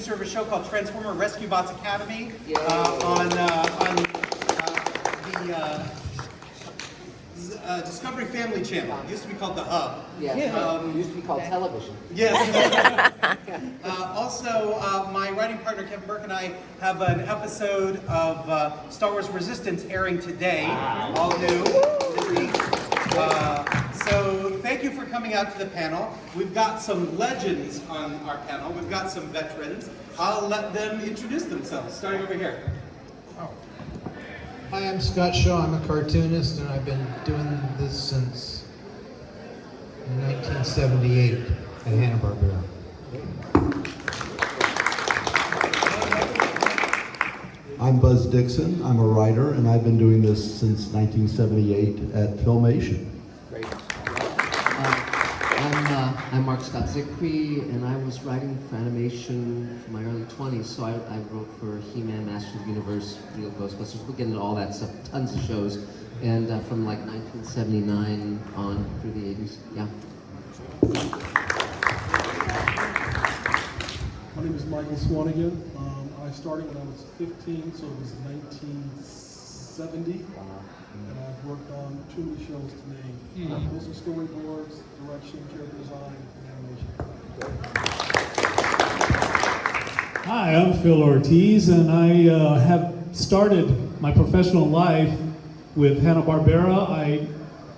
producer of a show called Transformer Rescue Bots Academy on the Discovery Family Channel. It used to be called The Hub. Yes, it used to be called television. Yes. Also, my writing partner Kevin Burke and I have an episode of Star Wars Resistance airing today, all new this week. So thank you for coming out to the panel. We've got some legends on our panel. We've got some veterans. I'll let them introduce themselves, starting over here. Hi, I'm Scott Shaw. I'm a cartoonist, and I've been doing this since 1978 at Hanna-Barbera. I'm Buzz Dixon. I'm a writer, and I've been doing this since 1978 at Filmation. Great. I'm Mark Scott Zickrey, and I was writing for animation from my early 20s, so I wrote for HeMan, Masters of the Universe, Real Ghostbusters. We'll get into all that stuff, tons of shows, and from like 1979 on through the 80s, yeah. My name is Michael Swanigan. I started when I was 15, so it was 1970. And I've worked on 2 shows today. Those are storyboards, direction, character design, and animation. Hi, I'm Phil Ortiz, and I have started my professional life with Hanna-Barbera. I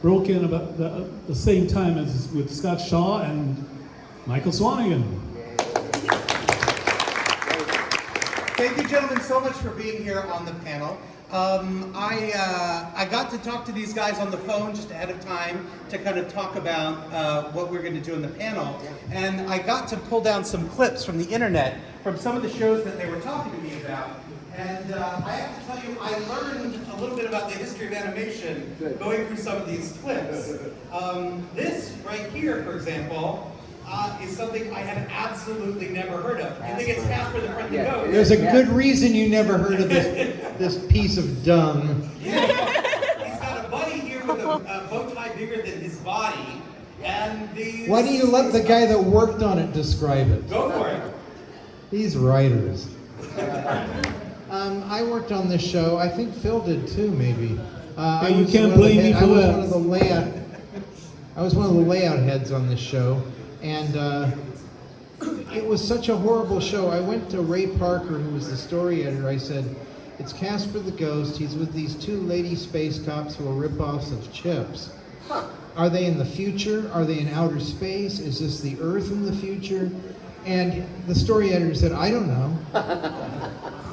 broke in about the same time as with Scott Shaw and Michael Swanigan. Thank you, gentlemen, so much for being here on the panel. I got to talk to these guys on the phone just ahead of time to kind of talk about what we're going to do in the panel. And I got to pull down some clips from the internet from some of the shows that they were talking to me about. And I have to tell you, I learned a little bit about the history of animation going through some of these clips. This right here, for example, is something I had absolutely never heard of. You think it's Casper the Friendly Ghost? There's a good reason you never heard of this piece of dung. Yeah. He's got a buddy here with a bow tie bigger than his body, and these... Why don't you let the guy that worked on it describe it? Go for it. These writers. I worked on this show. I think Phil did too, maybe. You can't blame me for that. I was one of the layout heads on this show, and it was such a horrible show. I went to Ray Parker, who was the story editor. I said, "It's Casper the Ghost. He's with these 2 lady space cops who are ripoffs of Chips. Are they in the future? Are they in outer space? Is this the Earth in the future?" And the story editor said, "I don't know."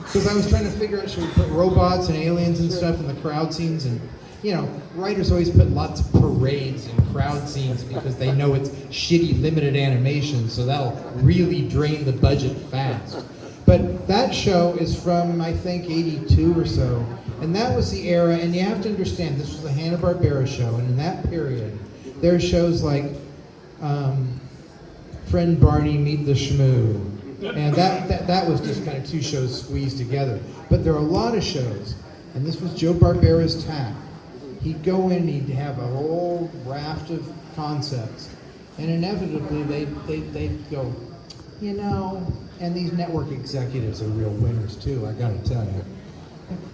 Because I was trying to figure out, should we put robots and aliens and stuff in the crowd scenes? And, you know, writers always put lots of parades and crowd scenes because they know it's shitty limited animation, so that'll really drain the budget fast. But that show is from, I think, 82 or so. And that was the era, and you have to understand, this was a Hanna-Barbera show, and in that period, there are shows like Friend Barney Meet the Shmoo. And that was just kind of 2 shows squeezed together. But there are a lot of shows, and this was Joe Barbera's tack. He'd go in, he'd have a whole raft of concepts, and inevitably they'd go, you know, and these network executives are real winners too, I gotta tell you.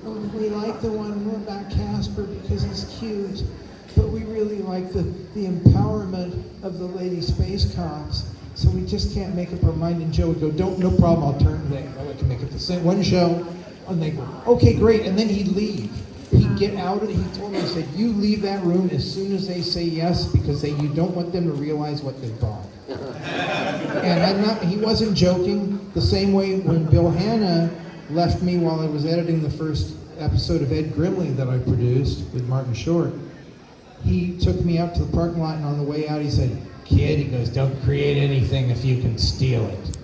"Oh, we like the one about Casper because he's cute, but we really like the empowerment of the lady space cops. So we just can't make up our mind." And Joe would go, no problem, I'll turn to that. I can make up the same one show. And they go, okay, great. And then he'd leave. He'd get out of it. He told me, he said, "You leave that room as soon as they say yes, because you don't want them to realize what they bought." And he wasn't joking. The same way when Bill Hanna left me while I was editing the first episode of Ed Grimley that I produced with Martin Short, he took me out to the parking lot, and on the way out he said, "Kid," he goes, "don't create anything if you can steal it."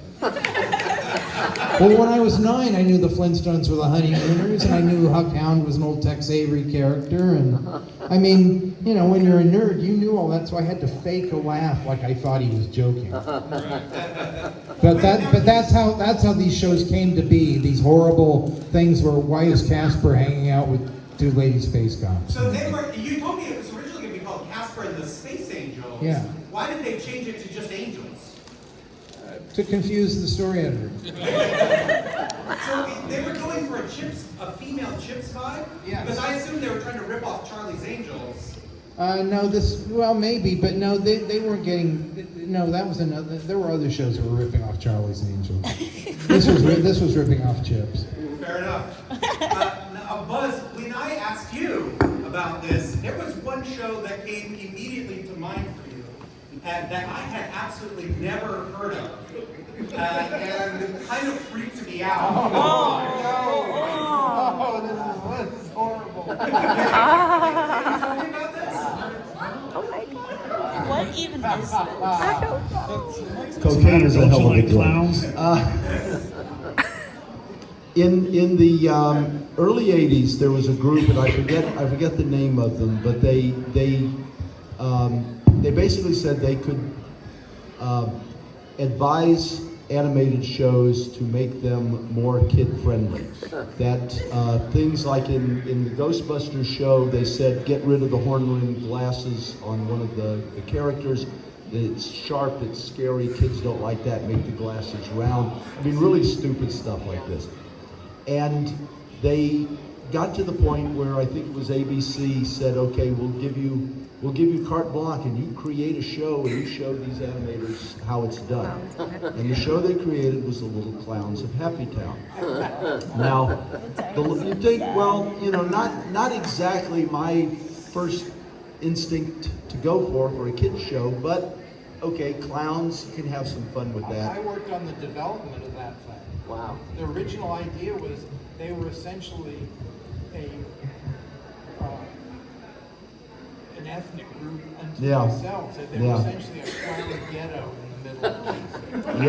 Well, when I was 9, I knew the Flintstones were the Honeymooners, and I knew Huck Hound was an old Tex Avery character, and I mean, you know, when you're a nerd, you knew all that, so I had to fake a laugh like I thought he was joking. But that's how these shows came to be. These horrible things where, why is Casper hanging out with 2 lady space cops? So you told me it was originally going to be called Casper and the Space Angels. Yeah. Why did they change it to just Angels? to confuse the story editor. So they were going for a female Chips vibe? Yeah. Because I assumed they were trying to rip off Charlie's Angels. No, well, maybe, but no, they weren't getting, no, that was another, there were other shows that were ripping off Charlie's Angels. This was ripping off Chips. Fair enough. Now, Buzz, when I asked you about this, there was one show that came immediately to mind for you that I had absolutely never heard of. And it kind of freaked me out. This is horrible. Can you tell me about this? Oh my God. What even is this? I don't know. Cocaine is a hell of a drug. Clowns. In the early '80s, there was a group, and I forget the name of them, but they basically said they could advise animated shows to make them more kid-friendly. That things like in the Ghostbusters show, they said get rid of the horn-rimmed glasses on one of the characters. It's sharp, it's scary, kids don't like that, make the glasses round. I mean, really stupid stuff like this. And they got to the point where I think it was ABC said, okay, we'll give you carte blanche and you create a show and you show these animators how it's done. And the show they created was The Little Clowns of Happy Town. Now, you think, well, you know, not exactly my first instinct to go for a kid's show, but okay, clowns can have some fun with that. I worked on the development of that thing. Wow. The original idea was they were essentially an ethnic group unto themselves. They were essentially a clown ghetto in the middle of the place.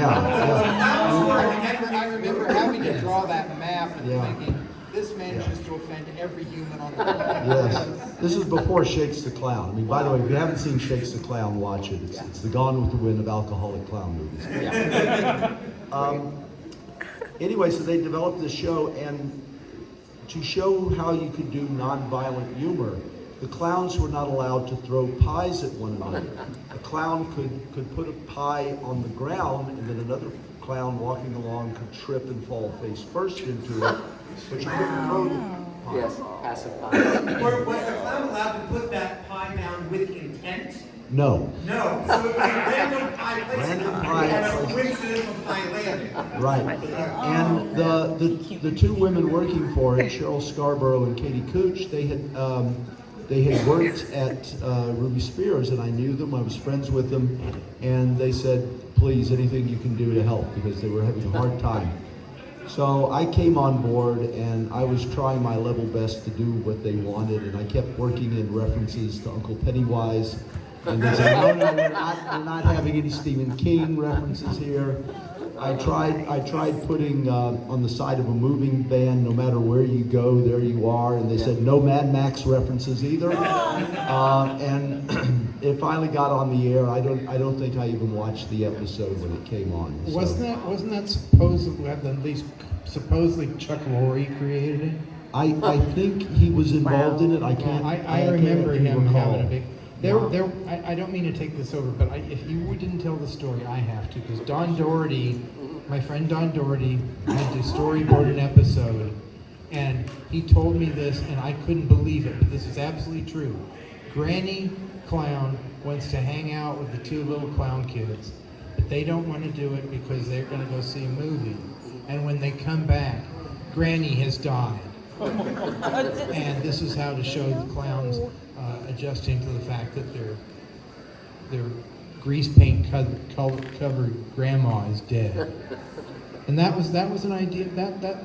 I remember having to draw that map and thinking, this manages to offend every human on the planet. Yes, this is before Shakes the Clown. I mean, by the way, if you haven't seen Shakes the Clown, watch it. It's the Gone with the Wind of alcoholic clown movies. Anyway, so they developed this show, and to show how you could do non-violent humor, the clowns were not allowed to throw pies at one another. A clown could put a pie on the ground, and then another clown walking along could trip and fall face first into it, but you couldn't throw the pie. Yes, passive pie. Or was the clown allowed to put that pie down with intent? No. No. So it was a random pie placement. Random pie and a placement. coincidental pie landing. Right. And the two women working for it, Cheryl Scarborough and Katie Cooch, they had worked at Ruby Spears, and I knew them, I was friends with them, and they said, please, anything you can do to help, because they were having a hard time. So I came on board, and I was trying my level best to do what they wanted, and I kept working in references to Uncle Pennywise, and they said, no, we're not having any Stephen King references here. I tried putting on the side of a moving van, no matter where you go, there you are, and they said no Mad Max references either. And it finally got on the air. I don't think I even watched the episode when it came on. So. Wasn't that supposedly Chuck Lorre created it? I think he was involved in it. I can't. I remember him recall. having a big. I don't mean to take this over, but if you didn't tell the story, I have to, because Don Doherty, my friend Don Doherty, had to storyboard an episode, and he told me this, and I couldn't believe it, but this is absolutely true. Granny Clown wants to hang out with the two little clown kids, but they don't want to do it because they're going to go see a movie. And when they come back, Granny has died. And this is how to show the clowns adjusting to the fact that their grease paint covered grandma is dead. And that was an idea that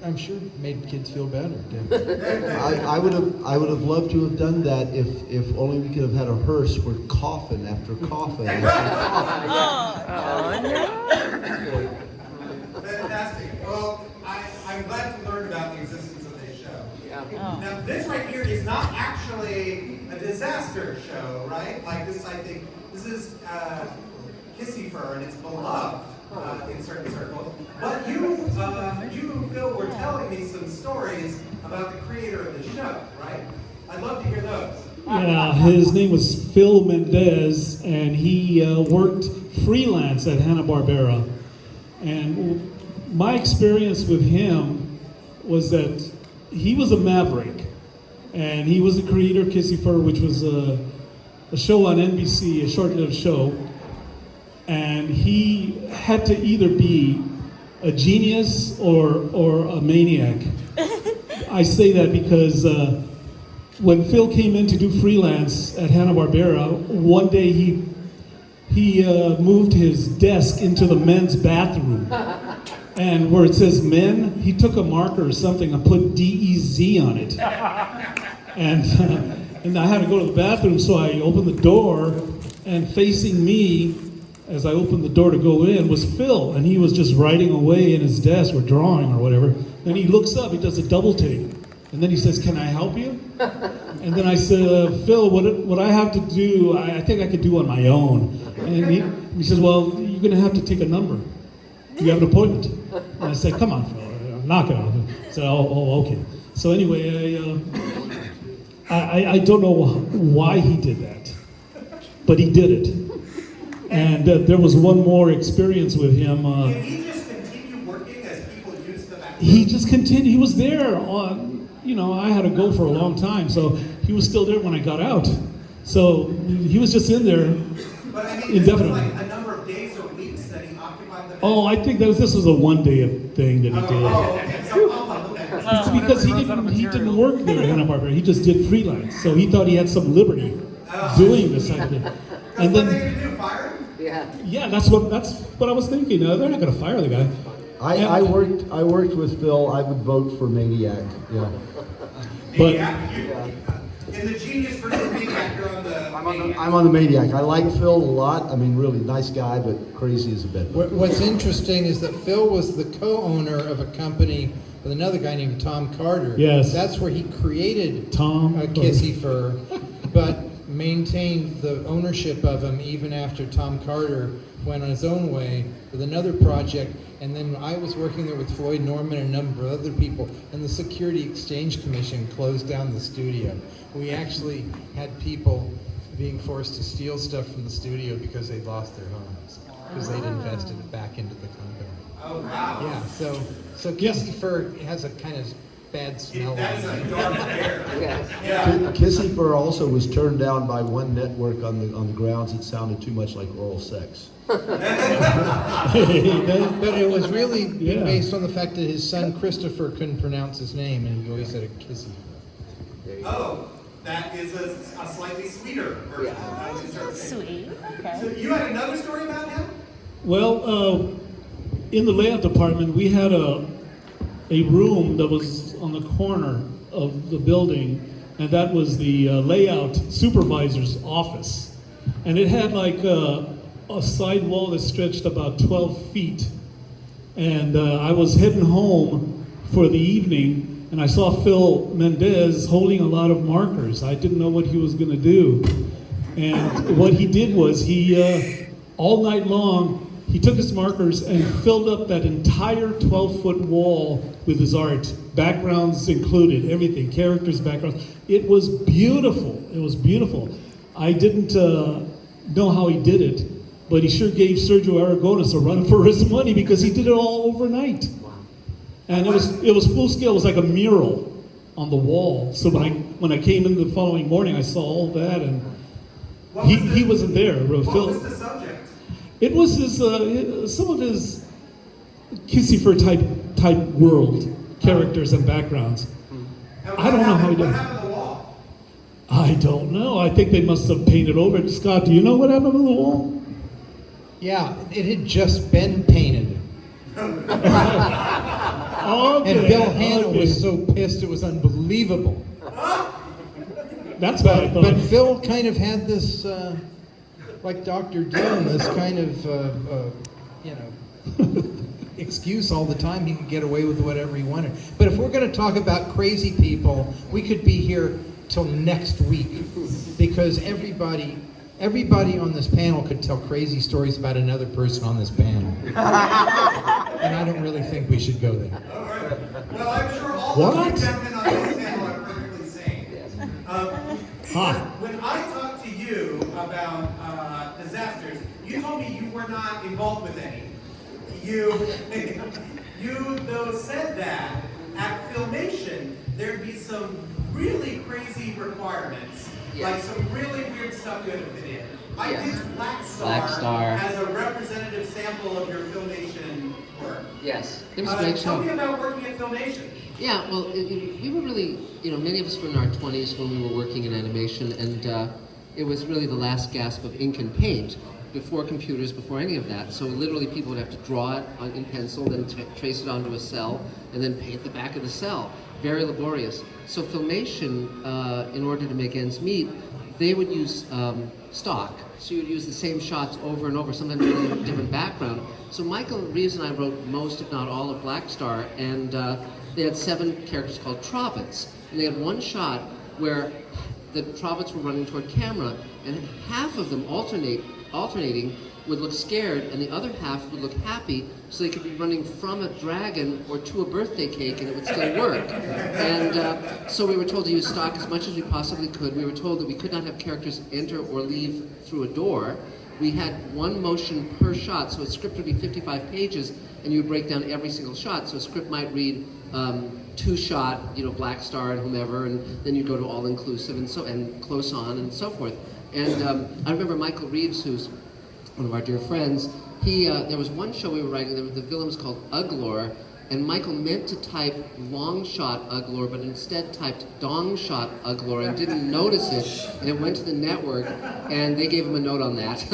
I'm sure made kids feel better. I would have loved to have done that if only we could have had a hearse where coffin after coffin after coffin. Fantastic. Well, I'm glad to learn about the existence of this show. Now, this right here is not actually a disaster show, right? Like this, I think, this is Kissy Fur, and it's beloved in certain circles. But you, Phil, were telling me some stories about the creator of the show, right? I'd love to hear those. Yeah, his name was Phil Mendez, and he worked freelance at Hanna-Barbera. And my experience with him was that he was a maverick. And he was the creator of Kissy Fur, which was a show on NBC, a short-lived show. And he had to either be a genius or a maniac. I say that because when Phil came in to do freelance at Hanna-Barbera, one day he moved his desk into the men's bathroom. And where it says men, he took a marker or something and put DEZ on it. And I had to go to the bathroom, so I opened the door, and facing me, as I opened the door to go in, was Phil, and he was just writing away in his desk or drawing or whatever. Then he looks up, he does a double take, and then he says, "Can I help you?" And then I said, "Phil, what I have to do, I think I could do on my own." And he says, "Well, you're going to have to take a number. You have an appointment." And I said, "Come on, Phil, knock it off." I said, "Oh, okay." So anyway, I don't know why he did that, but he did it. And there was one more experience with him. Did he just continue working as people used the bathroom? He just continued. He was there on, I had to go for a long time, so he was still there when I got out. So he was just in there But I mean, indefinitely. this was like a number of days or weeks that he occupied the Oh, I think this was a one-day thing that he did. okay. So It's because he didn't work there at Hanna-Barbera. He just did freelance, so he thought he had some liberty doing this type of thing. And what are they then, going to do, fire him? yeah, that's what I was thinking. They're not going to fire the guy. I worked with Phil. I would vote for Maniac. Yeah. But In the genius versus maniac, you're on the maniac. I'm on the Maniac. I like Phil a lot. I mean, really nice guy, but crazy as a bed. What's interesting is that Phil was the co-owner of a company with another guy named Tom Carter. Yes. That's where he created Tom Kissy Fur, but maintained the ownership of him even after Tom Carter went on his own way with another project. And then I was working there with Floyd Norman and a number of other people, and the Security Exchange Commission closed down the studio. We actually had people being forced to steal stuff from the studio because they'd lost their homes, because they'd invested it back into the company. Oh, wow. Yeah, so Kissy Fur has a kind of bad smell. That is a dark hair. Kissy Fur also was turned down by one network on the grounds it sounded too much like oral sex. But it was really based on the fact that his son Christopher couldn't pronounce his name, and he always said a Kissy Fur. Oh, that is a slightly sweeter version. That's sweet. So Okay. you had another story about him? Well, in the layout department, we had a room that was on the corner of the building, and that was the layout supervisor's office. And it had like a side wall that stretched about 12 feet. And I was heading home for the evening, and I saw Phil Mendez holding a lot of markers. I didn't know what he was going to do. And what he did was all night long, he took his markers and filled up that entire 12-foot wall with his art, backgrounds included, everything, characters, backgrounds. It was beautiful. It was beautiful. I didn't know how he did it, but he sure gave Sergio Aragones a run for his money because he did it all overnight. And it was full scale. It was like a mural on the wall. So when I came in the following morning, I saw all that, and he wasn't there. What was the subject? It was his some of his Kissy Fur type world characters and backgrounds. I don't know how he did it. What happened to the wall? I don't know. I think they must have painted over it. Scott, do you know what happened to the wall? Yeah, it had just been painted. Okay, And Bill Hanna okay. was so pissed it was unbelievable. That's what I thought. But Phil kind of had this, like Dr. Doom, this kind of, excuse all the time. He could get away with whatever he wanted. But if we're going to talk about crazy people, we could be here till next week, because everybody on this panel could tell crazy stories about another person on this panel. And I don't really think we should go there. All right. Well, I'm sure all What? of you gentlemen on this panel are perfectly sane. When I talk to you about disasters, You told me you were not involved with any. You though said that at Filmation there'd be some really crazy requirements, like some really weird stuff you had to fit in. I think Black Star as a representative sample of your Filmation work. Yes, it was a great show. Tell me about working at Filmation. Yeah, well, we were really, many of us were in our 20s when we were working in animation, and it was really the last gasp of ink and paint, before computers, before any of that. So literally people would have to draw it in pencil, then trace it onto a cell, and then paint the back of the cell. Very laborious. So Filmation, in order to make ends meet, they would use stock. So you would use the same shots over and over, sometimes with a different background. So Michael Reeves and I wrote most, if not all, of Black Star, and they had 7 characters called Trobits. And they had one shot where the Trobits were running toward camera, and half of them alternating would look scared, and the other half would look happy, so they could be running from a dragon or to a birthday cake, and it would still work. And so we were told to use stock as much as we possibly could. We were told that we could not have characters enter or leave through a door. We had one motion per shot, so a script would be 55 pages, and you would break down every single shot. So a script might read 2-shot, Black Star and whomever, and then you go to all-inclusive and close on and so forth. And I remember Michael Reeves, who's one of our dear friends, there was one show we were writing, the villain was called Uglor, and Michael meant to type long shot Uglor, but instead typed dong shot Uglor and didn't notice it, and it went to the network, and they gave him a note on that.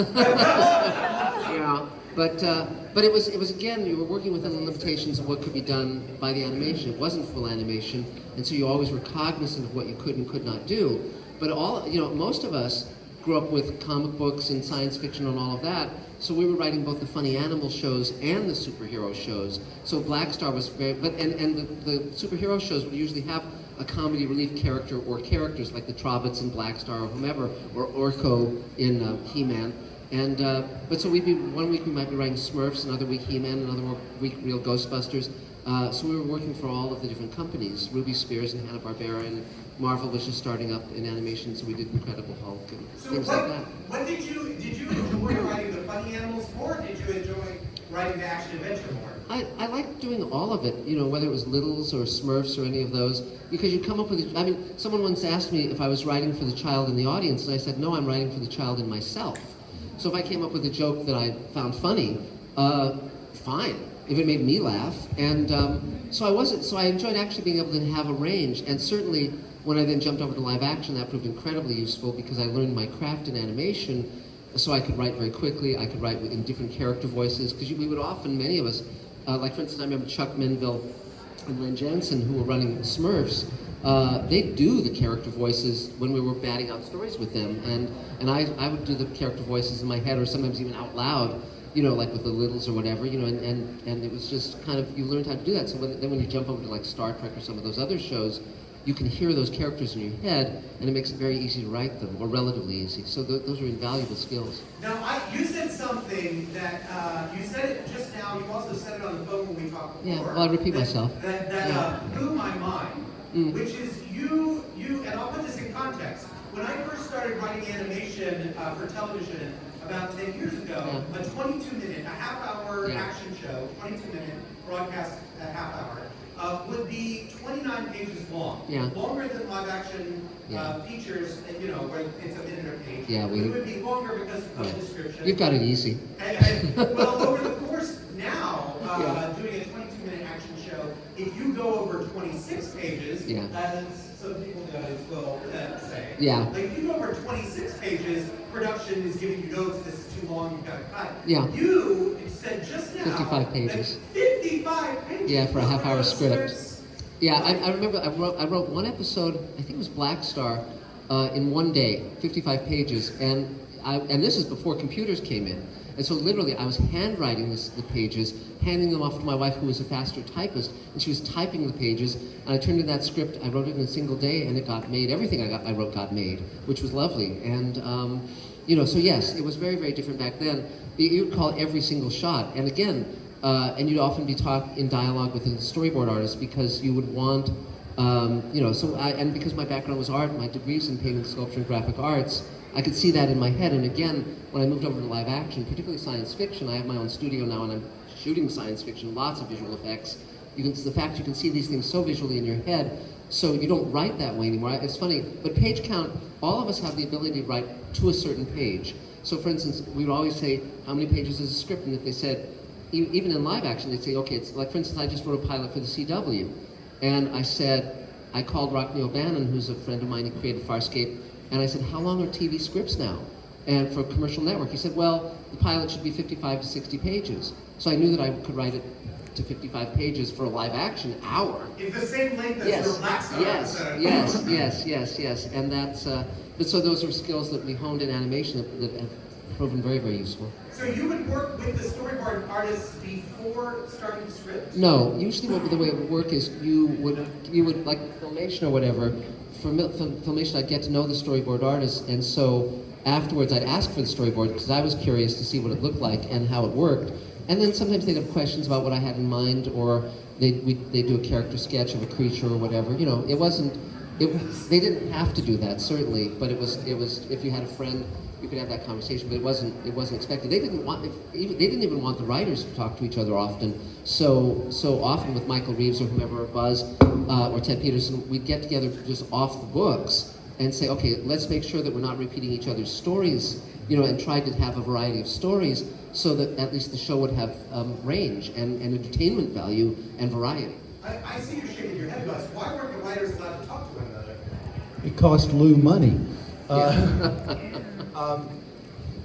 But it was again, you were working within the limitations of what could be done by the animation. It wasn't full animation, and so you always were cognizant of what you could and could not do. But most of us grew up with comic books and science fiction and all of that, so we were writing both the funny animal shows and the superhero shows. So Black Star was very, and the superhero shows would usually have a comedy relief character or characters like the Trobits in Black Star or whomever, or Orko in HeMan. And but so one week we might be writing Smurfs, another week HeMan, another week Real Ghostbusters. So we were working for all of the different companies, Ruby Spears and Hanna-Barbera, and Marvel was just starting up in animation, so we did Incredible Hulk and things like that. What did you enjoy writing the funny animals more, or did you enjoy writing the action adventure more? I liked doing all of it, whether it was Littles or Smurfs or any of those, because you come up with, someone once asked me if I was writing for the child in the audience, and I said, no, I'm writing for the child in myself. So if I came up with a joke that I found funny, fine, if it made me laugh. And so I enjoyed actually being able to have a range, and certainly when I then jumped over to live action, that proved incredibly useful because I learned my craft in animation, so I could write very quickly, I could write in different character voices, because we would often, many of us, like for instance, I remember Chuck Menville and Len Jansen, who were running Smurfs, they'd do the character voices when we were batting out stories with them, and I would do the character voices in my head, or sometimes even out loud, like with the Littles or whatever, and it was just kind of, you learned how to do that. So then when you jump over to like Star Trek or some of those other shows, you can hear those characters in your head, and it makes it very easy to write them, or relatively easy. So those are invaluable skills. Now, you said something that, you said it just now, you also said it on the phone when we talked before. Yeah, well, I repeat myself. That blew my mind, which is you, and I'll put this in context. When I first started writing animation for television about 10 years ago, a 22-minute, a half-hour action show, 22-minute broadcast a half hour, would be 29 pages long. Longer than live action features, where it's a minute a page. It would be longer because of description. You've got it easy. Well, over the course now, doing a 22-minute action show, if you go over 26 pages, as some people will say, like if you go over 26 pages, production is giving you notes, this is too long, you've got to cut. You said just now 55 pages. 55 pages. Yeah, for a half-hour script. Yeah, I remember I wrote one episode, I think it was Black Star, in one day, 55 pages, and this is before computers came in. And so literally I was handwriting the pages, handing them off to my wife, who was a faster typist, and she was typing the pages, and I turned in that script, I wrote it in a single day, and it got made. Everything I wrote got made, which was lovely. And so yes, it was very, very different back then. You'd call every single shot, and again, and you'd often be talking in dialogue with a storyboard artist, because you would want, and because my background was art, my degrees in painting, sculpture, and graphic arts, I could see that in my head. And again, when I moved over to live action, particularly science fiction, I have my own studio now and I'm shooting science fiction, lots of visual effects. The fact you can see these things so visually in your head, so you don't write that way anymore. It's funny, but page count, all of us have the ability to write to a certain page. So for instance, we would always say, how many pages is a script? And if they said, even in live action, they'd say, okay, it's like, for instance, I just wrote a pilot for the CW. And I called Rockney O'Bannon, who's a friend of mine, he created Farscape, and I said, how long are TV scripts now? And for a commercial network, he said, well, the pilot should be 55 to 60 pages. So I knew that I could write it to 55 pages for a live action hour. It's the same length as your Black Star episode. Yes. And that's, but so those are skills that we honed in animation that have proven very, very useful. So you would work with the storyboard artists before starting the script? No, usually the way it would work is you would like Filmation or whatever, for Filmation I'd get to know the storyboard artists, and so afterwards I'd ask for the storyboard because I was curious to see what it looked like and how it worked. And then sometimes they'd have questions about what I had in mind, or they'd do a character sketch of a creature or whatever. You know, they didn't have to do that, certainly, but it was if you had a friend, you could have that conversation, but it wasn't expected. They didn't even want the writers to talk to each other often. So often with Michael Reeves or whomever it was, or Ted Peterson, we'd get together just off the books and say, okay, let's make sure that we're not repeating each other's stories, you know, and try to have a variety of stories so that at least the show would have range and entertainment value and variety. I see you shaking your head, Gus. Why weren't the writers allowed to talk to one another? It cost Lou money.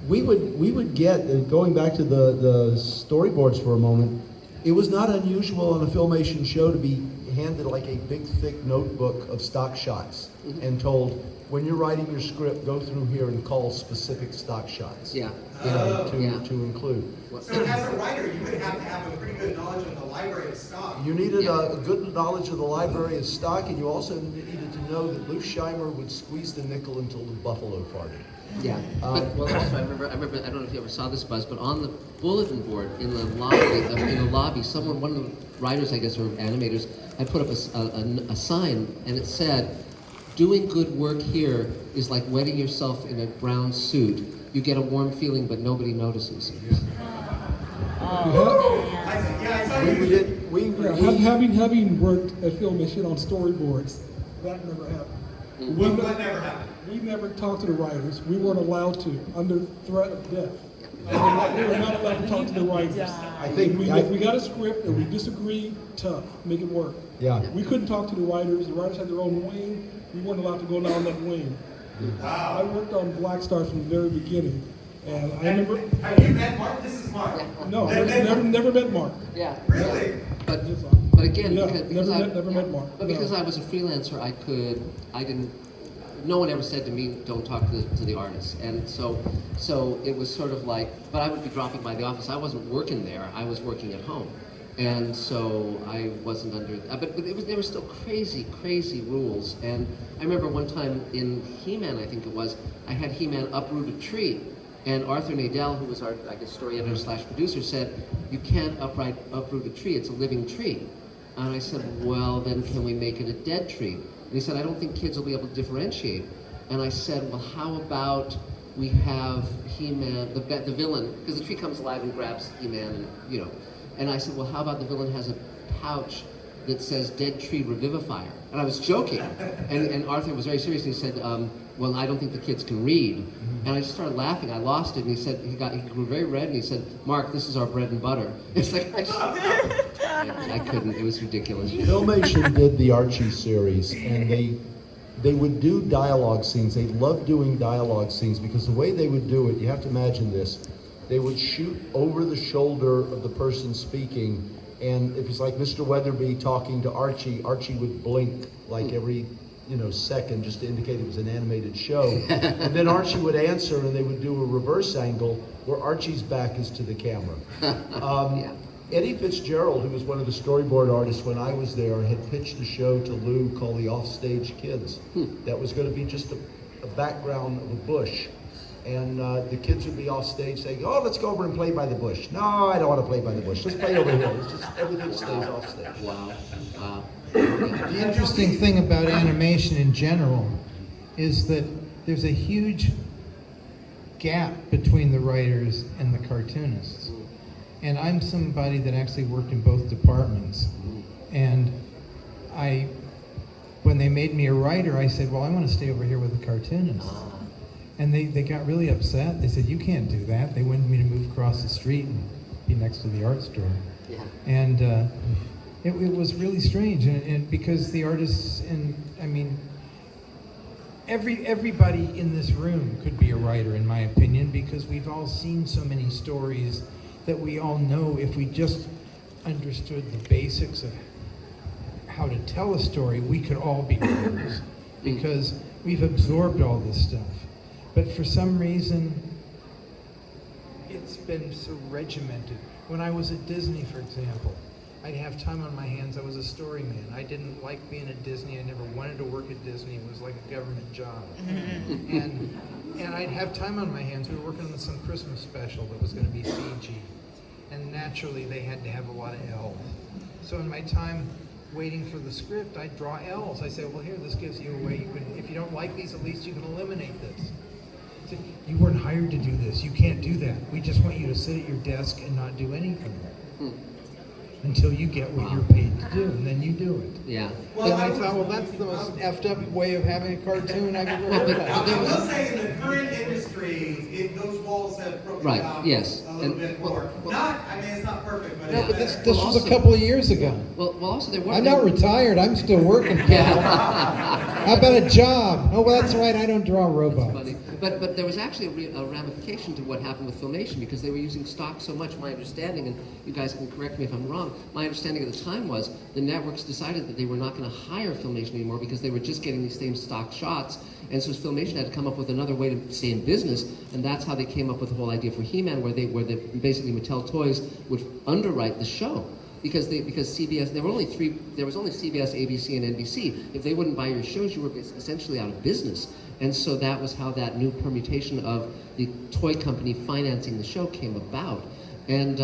We would get, going back to the storyboards for a moment, it was not unusual on a Filmation show to be handed like a big thick notebook of stock shots and told, when you're writing your script, go through here and call specific stock shots. Yeah. To include. So as a writer, you would have to have a pretty good knowledge of the library of stock. You needed a good knowledge of the library of stock, and you also needed to know that Lou Scheimer would squeeze the nickel until the buffalo farted. Yeah. Well, also I remember. I don't know if you ever saw this, Buzz, but on the bulletin board in the lobby, one of the writers, I guess, or animators, had put up a sign, and it said, "Doing good work here is like wetting yourself in a brown suit. You get a warm feeling, but nobody notices." Having worked at Filmation on storyboards, that never happened. What never happened? We never talked to the writers. We weren't allowed to, under threat of death. We were not allowed to talk to the writers. If we got a script and we disagreed, tough, make it work. Yeah. We couldn't talk to the writers. The writers had their own wing. We weren't allowed to go down that wing. Wow. I worked on Black Stars from the very beginning. And I remember... Have you met Mark? This is Mark. No, never met Mark. Yeah. Really? But again, Yeah, because never met Mark. But because I was a freelancer, no one ever said to me, don't talk to the artists. And so it was sort of like, but I would be dropping by the office. I wasn't working there, I was working at home. And so I wasn't under, but there were still crazy rules. And I remember one time in HeMan, I think it was, I had HeMan uproot a tree. And Arthur Nadell, who was our, I guess, story editor / producer, said, you can't uproot a tree, it's a living tree. And I said, well, then can we make it a dead tree? And he said, I don't think kids will be able to differentiate. And I said, well, how about we have HeMan, the villain, because the tree comes alive and grabs HeMan, and you know. And I said, well, how about the villain has a pouch that says dead tree revivifier? And I was joking. And Arthur was very serious, and he said, well, I don't think the kids can read. And I just started laughing. I lost it, and he said, he grew very red, and he said, Mark, this is our bread and butter. It's like, I couldn't, it was ridiculous. Filmation did the Archie series, and they would do dialogue scenes. They loved doing dialogue scenes because the way they would do it, you have to imagine this, they would shoot over the shoulder of the person speaking, and if it's like Mr. Weatherby talking to Archie, Archie would blink like every second just to indicate it was an animated show. And then Archie would answer, and they would do a reverse angle where Archie's back is to the camera. Eddie Fitzgerald, who was one of the storyboard artists when I was there, had pitched a show to Lou called The Offstage Kids. That was going to be just a background of a bush. And the kids would be off stage saying, oh, let's go over and play by the bush. No, I don't want to play by the bush. Let's play over here. It's just everything stays off stage. Wow. The interesting thing about animation in general is that there's a huge gap between the writers and the cartoonists. And I'm somebody that actually worked in both departments. And when they made me a writer, I said, well, I want to stay over here with the cartoonists. And they got really upset. They said, you can't do that. They wanted me to move across the street and be next to the art store. Yeah. And it was really strange. And because the artists, and I mean, everybody in this room could be a writer, in my opinion, because we've all seen so many stories that we all know if we just understood the basics of how to tell a story, we could all be writers because we've absorbed all this stuff. But for some reason, it's been so regimented. When I was at Disney, for example, I'd have time on my hands. I was a story man. I didn't like being at Disney. I never wanted to work at Disney. It was like a government job. And I'd have time on my hands. We were working on some Christmas special that was going to be CG. And naturally, they had to have a lot of L's. So in my time waiting for the script, I'd draw L's. I said, well, here, this gives you a way. If you don't like these, at least you can eliminate this. I said, you weren't hired to do this. You can't do that. We just want you to sit at your desk and not do anything. Until you get what you're paid to do, and then you do it. Yeah. Well, I thought, well, that's the most effed up way of having a cartoon I've ever heard I of. will say in the current industry, those walls have broken Right, down yes. a little bit more. I mean, it's not perfect, but No, it's but this better. was a couple of years ago. Well, also there were. I'm not retired. I'm still working. How about a job? Oh, well, that's right. I don't draw robots. Funny. But there was actually a ramification to what happened with Filmation because they were using stock so much. My understanding, and you guys can correct me if I'm wrong, my understanding at the time was the networks decided that they were not going to hire Filmation anymore because they were just getting these same stock shots. And so Filmation had to come up with another way to stay in business, and that's how they came up with the whole idea for HeMan, where basically Mattel Toys would underwrite the show. Because CBS, there was only CBS, ABC, and NBC. If they wouldn't buy your shows, you were essentially out of business. And so that was how that new permutation of the toy company financing the show came about. And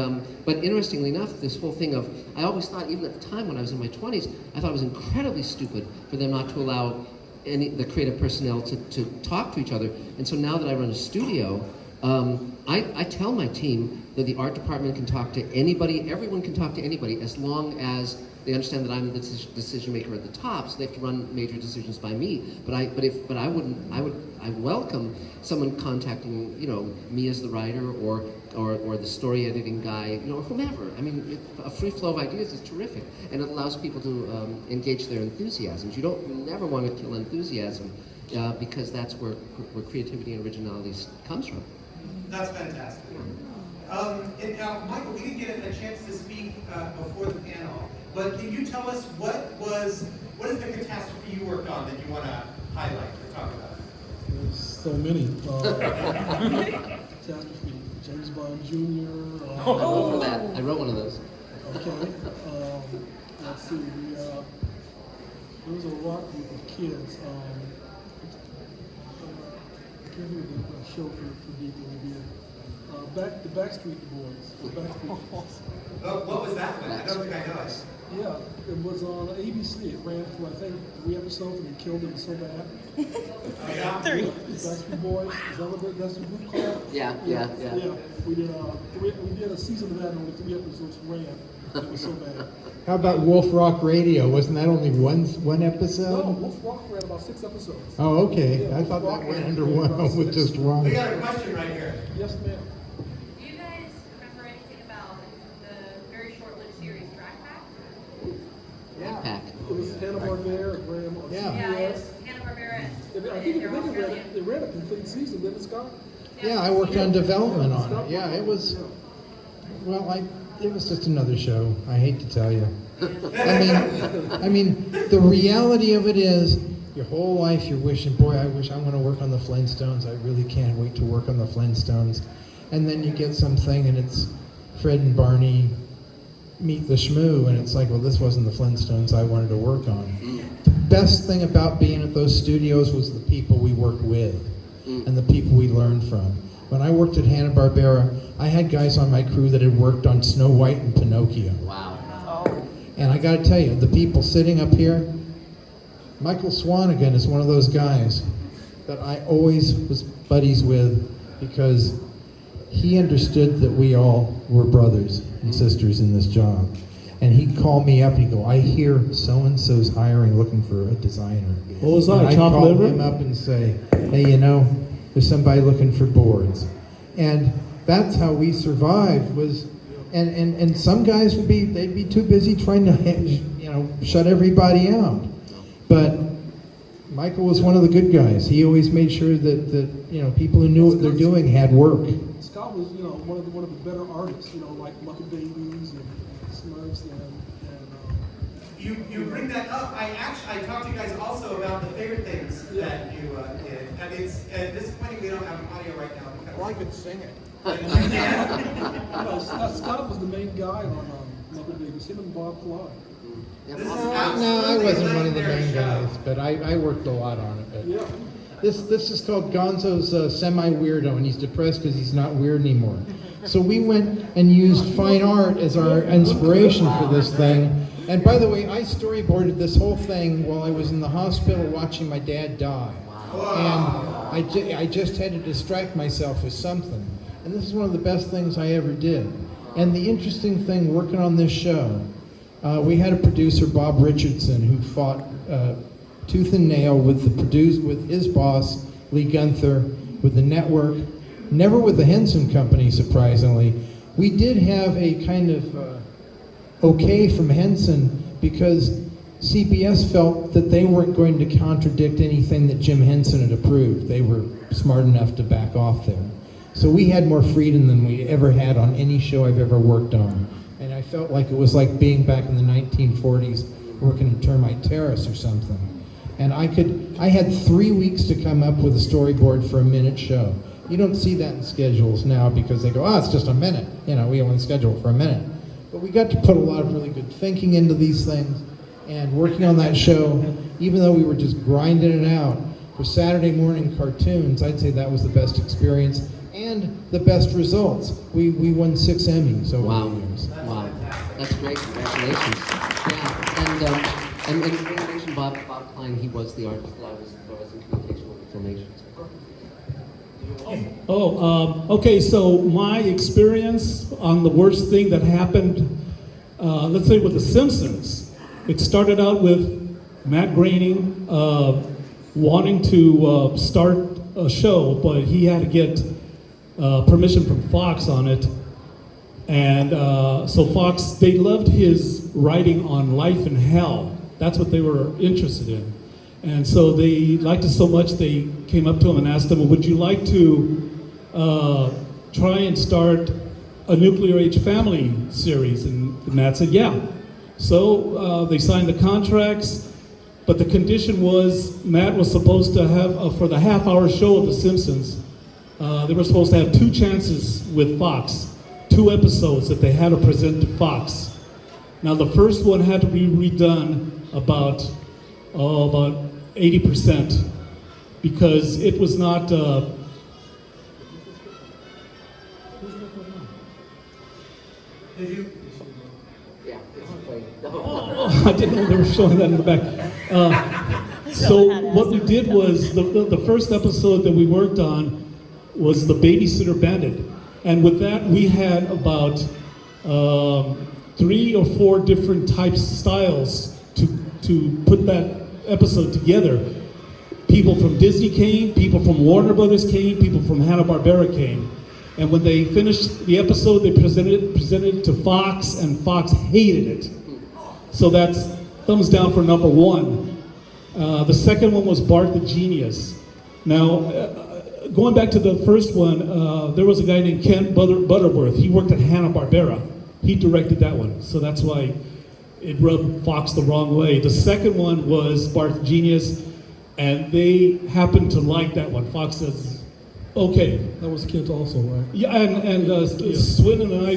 but interestingly enough, this whole thing of, I always thought, even at the time when I was in my 20s, I thought it was incredibly stupid for them not to allow the creative personnel to talk to each other. And so now that I run a studio, I tell my team that the art department can talk to anybody, everyone can talk to anybody, as long as they understand that I'm the decision maker at the top, so they have to run major decisions by me. But I welcome someone contacting, me as the writer or the story editing guy, or whomever. I mean, a free flow of ideas is terrific, and it allows people to engage their enthusiasms. You never want to kill enthusiasm, because that's where creativity and originality comes from. That's fantastic. And now, Michael, we didn't get a chance to speak before the panel, but can you tell us what is the catastrophe you worked on that you want to highlight or talk about? There's so many. Catastrophe, James Bond Jr. For that, I wrote one of those. Okay. Let's see. There was a rock group of kids. I can't remember the show for people we did. The Backstreet Boys. The Backstreet Boys. Oh, what was that one? I don't think I know it. Yeah, it was on ABC. It ran for, I think, 3 episodes, and they killed it so bad. Oh, yeah? 3. The Backstreet Boys. Is that what that's the group called? Yeah. We did a season of that, and only 3 episodes ran. It was so bad. How about Wolf Rock Radio? Wasn't that only one episode? No, Wolf Rock ran about 6 episodes. Oh, okay. Yeah, I thought Wolf that Rock went ran under about one with 6. just one. We got a question right here. Yes, ma'am. Do you guys remember anything about the very short-lived series Track Pack? Pack. It was Hanna-Barbera. It ran on Yeah. Yeah, CBS. it's Hanna-Barbera. I think it ran a complete season, didn't it, Scott? Yeah, I worked on development on it. Yeah, it was. Well, it was just another show. I hate to tell you. I mean, the reality of it is, your whole life you're wishing, boy, I wish I want to work on the Flintstones. I really can't wait to work on the Flintstones. And then you get something, and it's Fred and Barney meet the Shmoo, and it's like, well, this wasn't the Flintstones I wanted to work on. The best thing about being at those studios was the people we worked with and the people we learned from. When I worked at Hanna-Barbera, I had guys on my crew that had worked on Snow White and Pinocchio. Wow. And I gotta tell you, the people sitting up here, Michael Swanigan is one of those guys that I always was buddies with because he understood that we all were brothers and sisters in this job. And he'd call me up and he'd go, I hear so-and-so's hiring, looking for a designer. What was And that, I'd chopped call liver? him up and say, hey, there's somebody looking for boards. And that's how we survived was, and some guys they'd be too busy trying to, shut everybody out. But Michael was one of the good guys. He always made sure that people who knew what they're doing had work. Scott was, one of the better artists, like Muppet Babies and Smurfs and You bring that up. I talked to you guys also about the favorite things that you did. And it's disappointing we don't have an audio right now. Because I could sing it. Scott was the main guy on Muppet Babies, him and Bob Clyde. This is No, I absolutely wasn't one of the legendary main show. guys, but I worked a lot on it. But Yeah. this is called Gonzo's semi-weirdo, and he's depressed because he's not weird anymore. So we went and used fine art as our inspiration for this thing. And by the way, I storyboarded this whole thing while I was in the hospital watching my dad die. And I just had to distract myself with something. And this is one of the best things I ever did. And the interesting thing working on this show, we had a producer, Bob Richardson, who fought tooth and nail with his boss, Lee Gunther, with the network, never with the Henson Company, surprisingly. We did have a kind of okay from Henson because CBS felt that they weren't going to contradict anything that Jim Henson had approved. They were smart enough to back off there. So we had more freedom than we ever had on any show I've ever worked on. And I felt like it was like being back in the 1940s working in Termite Terrace or something. And I had 3 weeks to come up with a storyboard for a minute show. You don't see that in schedules now because they go, it's just a minute. We only schedule it for a minute. But we got to put a lot of really good thinking into these things. And working on that show, even though we were just grinding it out for Saturday morning cartoons, I'd say that was the best experience and the best results. We won 6 Emmys over the years. Wow, that's great. Congratulations. Yeah, and in mentioned Bob Klein, he was the artist that I was in communication with Filmation. Okay, so my experience on the worst thing that happened, let's say with The Simpsons, it started out with Matt Groening wanting to start a show, but he had to get permission from Fox on it. And so Fox, they loved his writing on life and hell. That's what they were interested in. And so they liked it so much, they came up to him and asked him, would you like to try and start a nuclear age family series? And Matt said, yeah. So they signed the contracts, but the condition was Matt was supposed to have, for the half-hour show of The Simpsons, they were supposed to have 2 chances with Fox, 2 episodes that they had to present to Fox. Now the first one had to be redone about 80% because it was not. Did you? Yeah, I didn't know they were showing that in the back. So what we did was the first episode that we worked on was the Babysitter Bandit, and with that we had about 3 or 4 different styles to put that episode together. People from Disney came, people from Warner Brothers came, people from Hanna-Barbera came. And when they finished the episode, they presented it to Fox, and Fox hated it. So that's thumbs down for number 1. The second one was Bart the Genius. Now, going back to the first one, there was a guy named Kent Butterworth. He worked at Hanna-Barbera. He directed that one, so that's why it rubbed Fox the wrong way. The second one was Bart the Genius, and they happened to like that one. Fox says, okay. That was Kent also, right? Yeah, and Swin and I,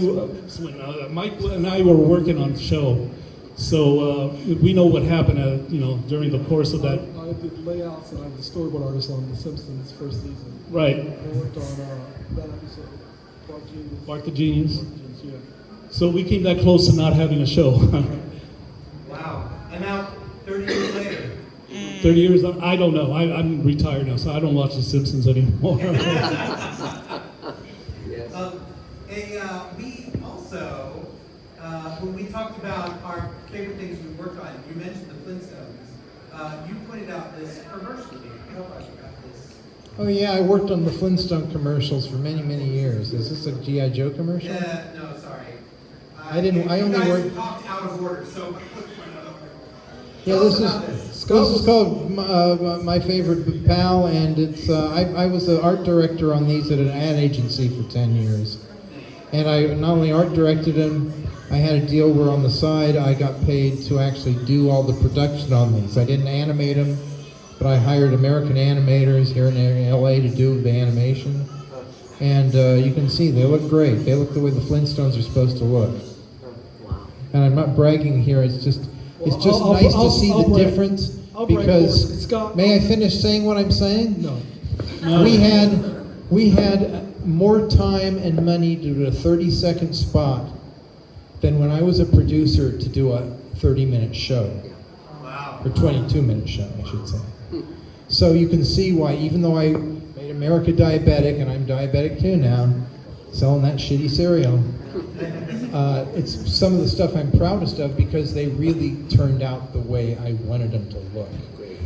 Mike and I were working on the show, so we know what happened, during the course of that. I did layouts and I'm the storyboard artist on The Simpsons first season. Right. I worked on that episode, Bart Genius. Bart the Genius. Bart Genius, yeah. So we came that close to not having a show. Wow. And now, 30 years later. 30 years, I don't know. I'm retired now, so I don't watch The Simpsons anymore. when we talked about our favorite things we worked on, you mentioned the Flintstones. You pointed out this commercial. How about this? Oh yeah, I worked on the Flintstone commercials for many, many years. Is this a G.I. Joe commercial? No, sorry. I only you guys worked. talked out of order, so. Yeah, this is called My Favorite Pal, and it's I was the art director on these at an ad agency for 10 years. And I not only art directed them, I had a deal where on the side I got paid to actually do all the production on these. I didn't animate them, but I hired American animators here in LA to do the animation. And you can see they look great. They look the way the Flintstones are supposed to look. And I'm not bragging here, it's just nice to see the difference, because, may I finish saying what I'm saying? No. We had more time and money to do a 30-second spot than when I was a producer to do a 30-minute show. Wow. Or 22-minute show, I should say. So you can see why, even though I made America diabetic, and I'm diabetic too now, selling that shitty cereal, it's some of the stuff I'm proudest of because they really turned out the way I wanted them to look.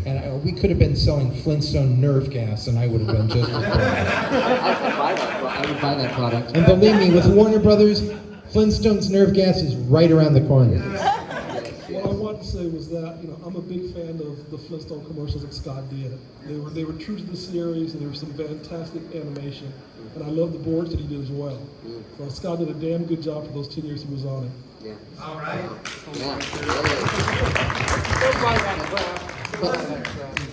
And we could have been selling Flintstone Nerve gas, and I would have been just as proud. I would buy that product. And believe me, with Warner Brothers, Flintstone's Nerve gas is right around the corner. What I wanted to say was that, I'm a big fan of the Flintstone commercials that Scott did. They were true to the series, and there was some fantastic animation. And I love the boards that he did as well. So Scott did a damn good job for those 10 years he was on it. Yeah. All right. Yeah.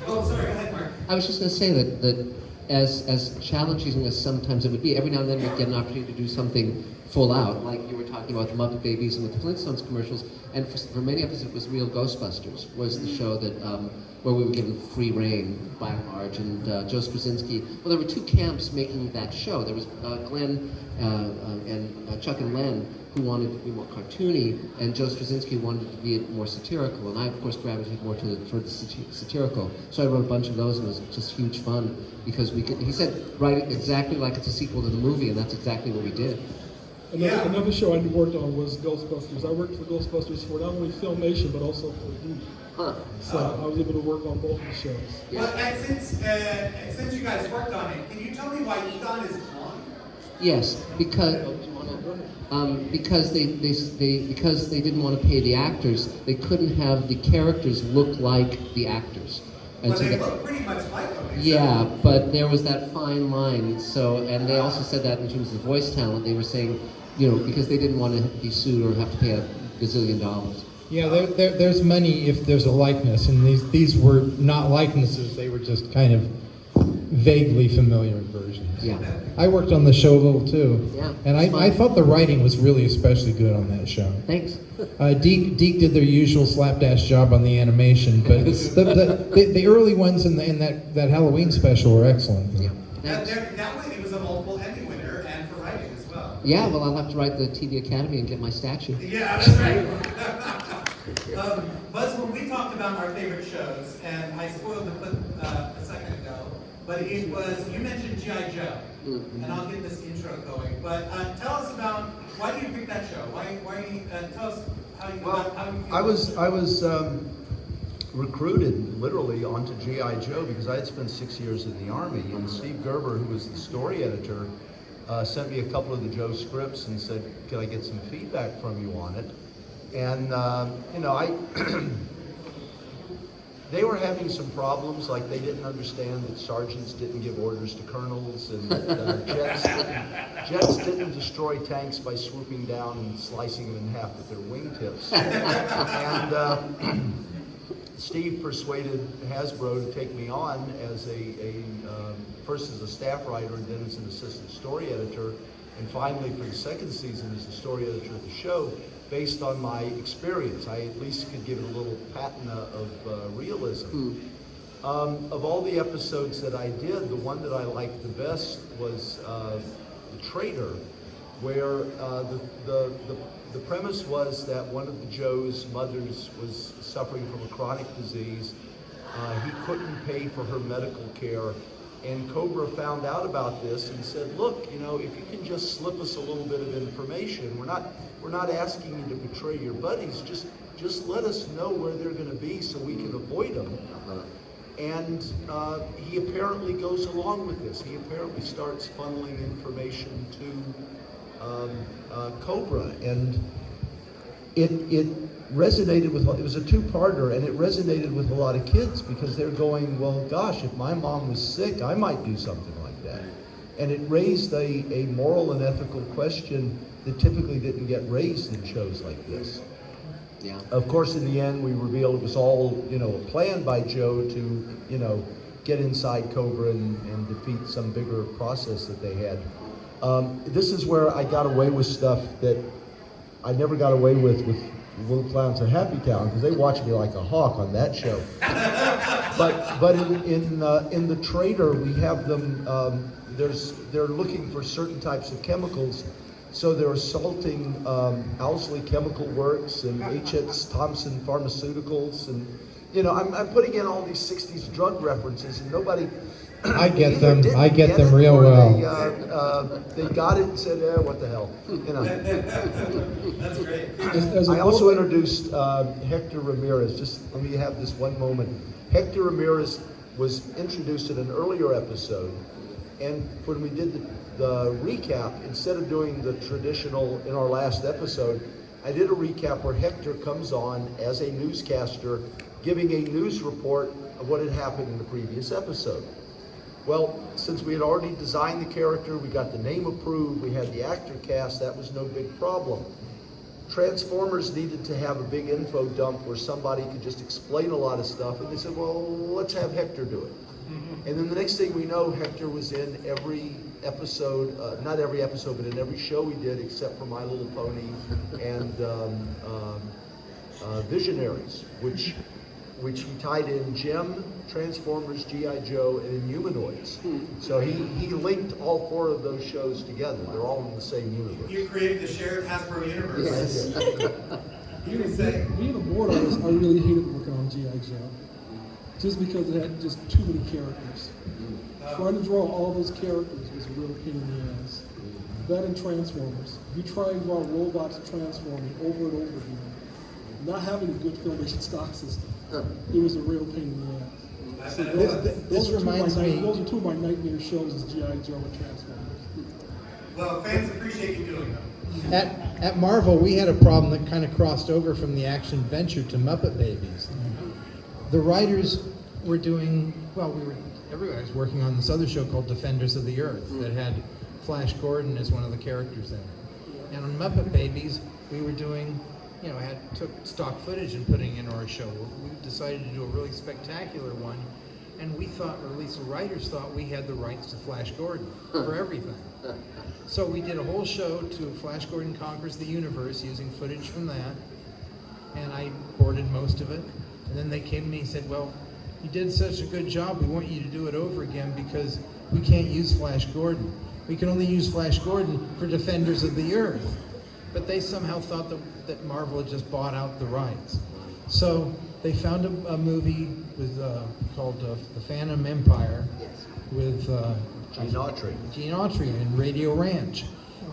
Oh, sorry, go ahead, Mark. I was just going to say that as challenging as sometimes it would be, every now and then we'd get an opportunity to do something full out, like you were talking about the Muppet Babies and with the Flintstones commercials. And for many of us, it was Real Ghostbusters was the show that where we were given free reign by and large. And Joe Straczynski. Well, there were two camps making that show. There was Glenn and Chuck and Len, who wanted to be more cartoony, and Joe Straczynski wanted to be more satirical, and I, of course, gravitated more toward the satirical. So I wrote a bunch of those, and it was just huge fun, because he said, write it exactly like it's a sequel to the movie, and that's exactly what we did. Another show I worked on was Ghostbusters. I worked for Ghostbusters for not only Filmation, but also for Heat. So I was able to work on both of the shows. Well, and since you guys worked on it, can you tell me why Egon is gone? Yes, because they didn't want to pay the actors, they couldn't have the characters look like the actors. And Well, so they look pretty much like them. yeah, but there was that fine line. So, and they also said that in terms of voice talent, they were saying, because they didn't want to be sued or have to pay $1 gazillion. Yeah, there's money if there's a likeness, and these were not likenesses, they were just kind of vaguely familiar versions. Yeah. I worked on the show a little too. Yeah, And I thought the writing was really especially good on that show. Thanks. Deke did their usual slapdash job on the animation, but the early ones in that Halloween special were excellent. Yeah. That way it was a multiple Emmy winner, and for writing as well. Yeah, well, I'll have to write the TV Academy and get my statue. Yeah, that's right. Buzz, when we talked about our favorite shows, and I spoiled the clip a second ago, but it was, you mentioned G.I. Joe, and I'll get this intro going, but tell us about, why do you pick that show? Tell us how you feel. I was recruited literally onto G.I. Joe because I had spent 6 years in the Army, and Steve Gerber, who was the story editor, sent me a couple of the Joe scripts and said, "Can I get some feedback from you on it?" And they were having some problems, like they didn't understand that sergeants didn't give orders to colonels, and that jets didn't destroy tanks by swooping down and slicing them in half with their wingtips. And Steve persuaded Hasbro to take me on as first as a staff writer and then as an assistant story editor, and finally for the second season as the story editor of the show. Based on my experience, I at least could give it a little patina of realism. Of all the episodes that I did, the one that I liked the best was The Traitor, where the premise was that one of the Joe's mothers was suffering from a chronic disease. He couldn't pay for her medical care, And Cobra found out about this and said, look, you know, if you can just slip us a little bit of information, we're not asking you to betray your buddies, just let us know where they're going to be so we can avoid them. And he apparently goes along with this. He apparently starts funneling information to Cobra, and it resonated with, it was a two-parter, and it resonated with a lot of kids because they're going, well, gosh, if my mom was sick, I might do something like that. And it raised a moral and ethical question that typically didn't get raised in shows like this. Yeah. Of course, in the end, we revealed it was all, you know, a plan by Joe to, you know, get inside Cobra and defeat some bigger process that they had. This is where I got away with stuff that I never got away with Little Clowns of Happy Town, because they watch me like a hawk on that show. But in the trailer, we have them. They're looking for certain types of chemicals, so they're assaulting Owsley Chemical Works and H.S. Thompson Pharmaceuticals, and you know, I'm putting in all these '60s drug references, and nobody. I get them. Either I get didn't them it, real or well. They got it and said, what the hell, you know. That's great. As a I also board- introduced Hector Ramirez. Just let me have this one moment. Hector Ramirez was introduced in an earlier episode, and when we did the recap, instead of doing the traditional in our last episode, I did a recap where Hector comes on as a newscaster, giving a news report of what had happened in the previous episode. Well, since we had already designed the character, we got the name approved, we had the actor cast, that was no big problem. Transformers needed to have a big info dump where somebody could just explain a lot of stuff, and they said, well, let's have Hector do it. And then the next thing we know, Hector was in every episode, not every episode, but in every show we did except for My Little Pony and Visionaries, which he tied in Gem, Transformers, G.I. Joe, and Inhumanoids. So he linked all four of those shows together. They're all in the same universe. You created the shared Hasbro universe. Yes. Being a board artist, I really hated working on G.I. Joe. Just because it had just too many characters. Trying to draw all those characters was a real pain in the ass. That and Transformers. You try and draw robots transforming over and over again. Not having a good Filmation stock system. It was a real pain in the ass. So This reminds me. those are two of my nightmare shows is G.I. Joe and Transformers. Well, fans appreciate you doing them. At Marvel, we had a problem that kind of crossed over from the action venture to Muppet Babies. The writers were doing, everybody was working on this other show called Defenders of the Earth that had Flash Gordon as one of the characters in it. And on Muppet Babies, we were doing, took stock footage and putting in our show. We decided to do a really spectacular one, and we thought, or at least the writers thought, we had the rights to Flash Gordon for everything. So we did a whole show to Flash Gordon Conquers the Universe using footage from that, and I boarded most of it. And then they came to me and said, well, you did such a good job, we want you to do it over again because we can't use Flash Gordon. We can only use Flash Gordon for Defenders of the Earth. But they somehow thought that Marvel had just bought out the rights. So they found a movie called The Phantom Empire with Gene Autry. Gene Autry and Radio Ranch.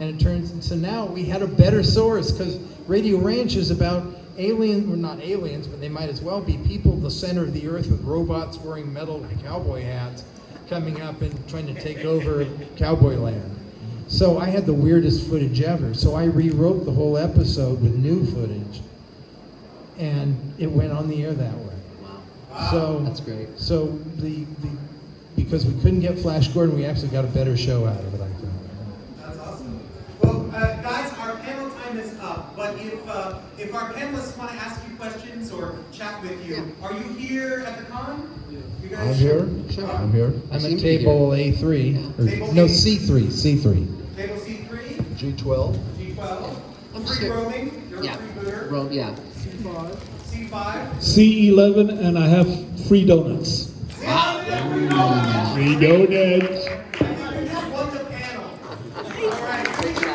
And it turns, so now we had a better source because Radio Ranch is about aliens, well not aliens, but they might as well be people the center of the earth with robots wearing metal cowboy hats coming up and trying to take over cowboy land. So I had the weirdest footage ever. So I rewrote the whole episode with new footage, and it went on the air that way. Wow. So That's great. So because we couldn't get Flash Gordon, we actually got a better show out of it, I think. That's awesome. Well, guys, our panel time is up. But if our panelists want to ask you questions or chat with you, are you here at the con? You guys I'm here. Sure. I'm here. I'm seem at to be table A3. Table No, A? C3. Table C3, G12. G12, I'm free sure. roaming, you're Yeah. a freebooter, Yeah. C5. C5. C11, and I have free donuts. Wow. Free donuts. You just won the panel. All right.